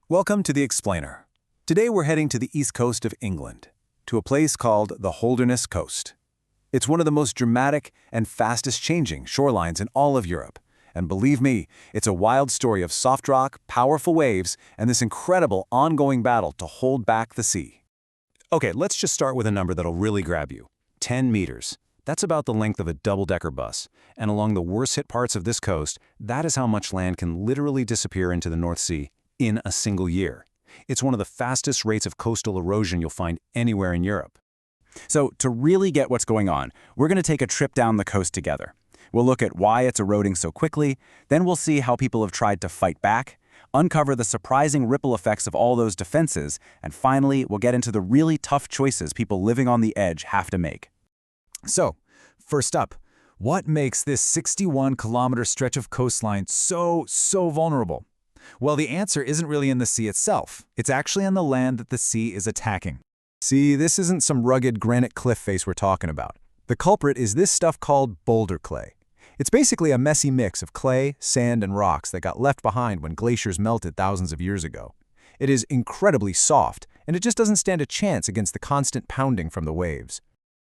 Welcome to The Explainer. Today we're heading to the east coast of England, to a place called the Holderness Coast. It's one of the most dramatic and fastest-changing shorelines in all of Europe. And believe me, it's a wild story of soft rock, powerful waves, and this incredible ongoing battle to hold back the sea. Okay, let's just start with a number that'll really grab you. 10 meters. That's about the length of a double-decker bus. And along the worst-hit parts of this coast, that is how much land can literally disappear into the North Sea in a single year. It's one of the fastest rates of coastal erosion you'll find anywhere in Europe. So to really get what's going on, we're going to take a trip down the coast together. We'll look at why it's eroding so quickly, then we'll see how people have tried to fight back, uncover the surprising ripple effects of all those defenses, and finally, we'll get into the really tough choices people living on the edge have to make. So, first up, what makes this 61-kilometer stretch of coastline so vulnerable? Well, the answer isn't really in the sea itself. It's actually on the land that the sea is attacking. See, this isn't some rugged granite cliff face we're talking about. The culprit is this stuff called boulder clay. It's basically a messy mix of clay, sand, and rocks that got left behind when glaciers melted thousands of years ago. It is incredibly soft, and it just doesn't stand a chance against the constant pounding from the waves.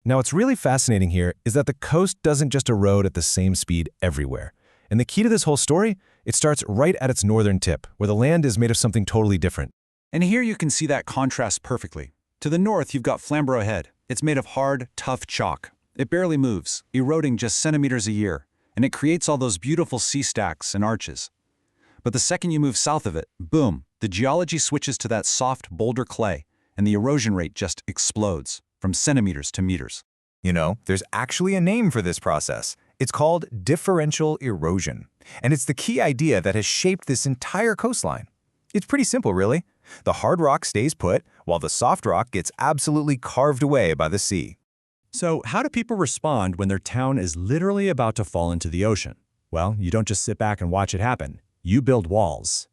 Now, what's really fascinating here is that the coast doesn't just erode at the same speed everywhere. And the key to this whole story, it starts right at its northern tip, where the land is made of something totally different. And here you can see that contrast perfectly. To the north, you've got Flamborough Head. It's made of hard, tough chalk. It barely moves, eroding just centimeters a year, and it creates all those beautiful sea stacks and arches. But the second you move south of it, boom, the geology switches to that soft boulder clay, and the erosion rate just explodes, from centimeters to meters. You know, there's actually a name for this process. It's called differential erosion, and it's the key idea that has shaped this entire coastline. It's pretty simple, really. The hard rock stays put, while the soft rock gets absolutely carved away by the sea. So how do people respond when their town is literally about to fall into the ocean? Well, you don't just sit back and watch it happen. You build walls.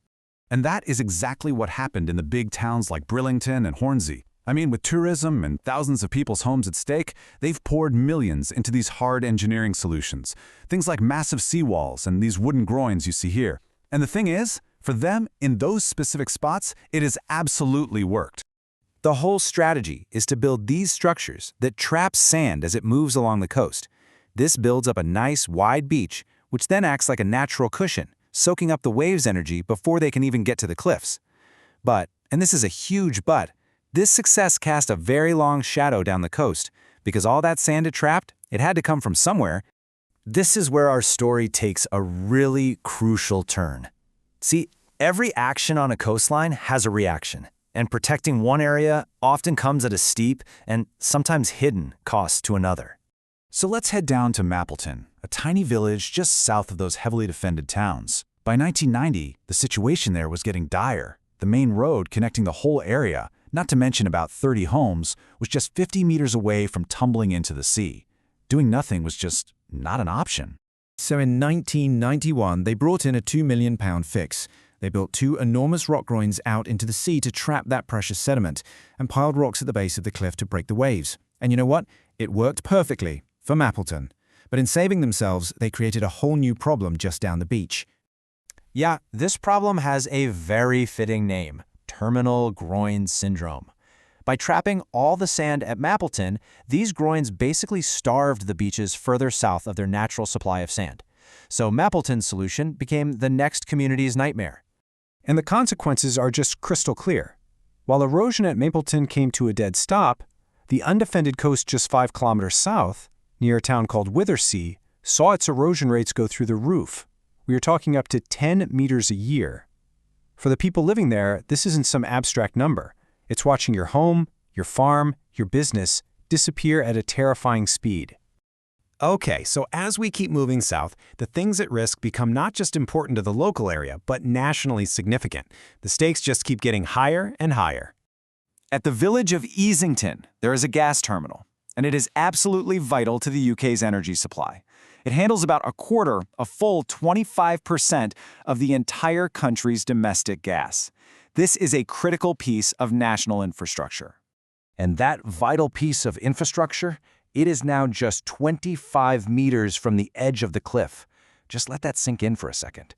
And that is exactly what happened in the big towns like Brillington and Hornsey. I mean, with tourism and thousands of people's homes at stake, they've poured millions into these hard engineering solutions. Things like massive seawalls and these wooden groins you see here. And the thing is, for them, in those specific spots, it has absolutely worked. The whole strategy is to build these structures that trap sand as it moves along the coast. This builds up a nice, wide beach, which then acts like a natural cushion, soaking up the waves' energy before they can even get to the cliffs. But, and this is a huge but, this success cast a very long shadow down the coast, because all that sand it trapped, it had to come from somewhere. This is where our story takes a really crucial turn. See, every action on a coastline has a reaction, and protecting one area often comes at a steep and sometimes hidden cost to another. So let's head down to Mapleton, a tiny village just south of those heavily defended towns. By 1990, the situation there was getting dire. The main road connecting the whole area, not to mention about 30 homes, was just 50 meters away from tumbling into the sea. Doing nothing was just not an option. So in 1991, they brought in a £2 million fix. They built two enormous rock groins out into the sea to trap that precious sediment and piled rocks at the base of the cliff to break the waves. And you know what? It worked perfectly for Mapleton. But in saving themselves, they created a whole new problem just down the beach. Yeah, this problem has a very fitting name: terminal groin syndrome. By trapping all the sand at Mapleton, these groins basically starved the beaches further south of their natural supply of sand. So Mapleton's solution became the next community's nightmare. And the consequences are just crystal clear. While erosion at Mapleton came to a dead stop, the undefended coast just 5 kilometers south, near a town called Withersea, saw its erosion rates go through the roof. We are talking up to 10 meters a year. For the people living there, this isn't some abstract number. It's watching your home, your farm, your business disappear at a terrifying speed. Okay, so as we keep moving south, the things at risk become not just important to the local area, but nationally significant. The stakes just keep getting higher and higher. At the village of Easington, there is a gas terminal, and it is absolutely vital to the UK's energy supply. It handles about a full 25% of the entire country's domestic gas. This is a critical piece of national infrastructure. And that vital piece of infrastructure, it is now just 25 meters from the edge of the cliff. Just let that sink in for a second.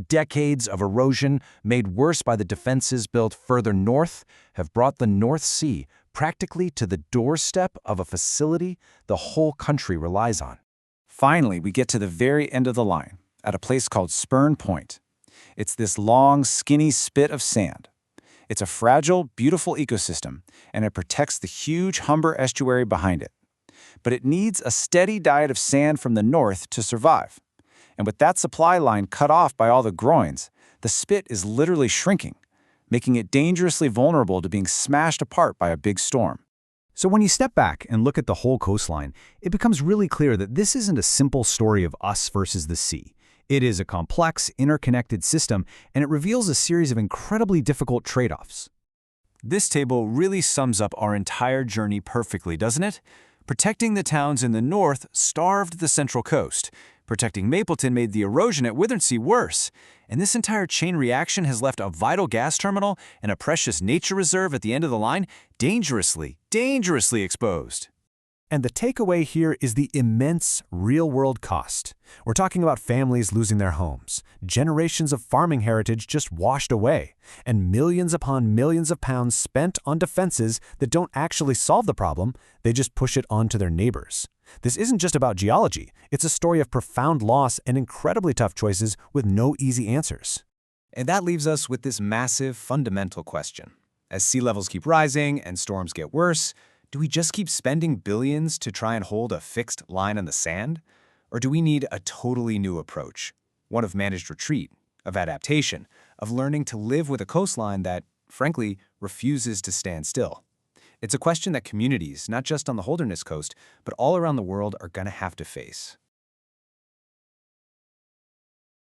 Decades of erosion, made worse by the defenses built further north, have brought the North Sea practically to the doorstep of a facility the whole country relies on. Finally, we get to the very end of the line, at a place called Spurn Point. It's this long, skinny spit of sand. It's a fragile, beautiful ecosystem, and it protects the huge Humber estuary behind it. But it needs a steady diet of sand from the north to survive. And with that supply line cut off by all the groins, the spit is literally shrinking, making it dangerously vulnerable to being smashed apart by a big storm. So when you step back and look at the whole coastline, it becomes really clear that this isn't a simple story of us versus the sea. It is a complex, interconnected system, and it reveals a series of incredibly difficult trade-offs. This table really sums up our entire journey perfectly, doesn't it? Protecting the towns in the north starved the Central Coast. Protecting Mapleton made the erosion at Withersea worse. And this entire chain reaction has left a vital gas terminal and a precious nature reserve at the end of the line dangerously exposed. And the takeaway here is the immense real-world cost. We're talking about families losing their homes, generations of farming heritage just washed away, and millions upon millions of pounds spent on defenses that don't actually solve the problem, they just push it on to their neighbors. This isn't just about geology, it's a story of profound loss and incredibly tough choices with no easy answers. And that leaves us with this massive fundamental question. As sea levels keep rising and storms get worse, do we just keep spending billions to try and hold a fixed line in the sand? Or do we need a totally new approach? One of managed retreat, of adaptation, of learning to live with a coastline that, frankly, refuses to stand still. It's a question that communities, not just on the Holderness Coast, but all around the world are going to have to face.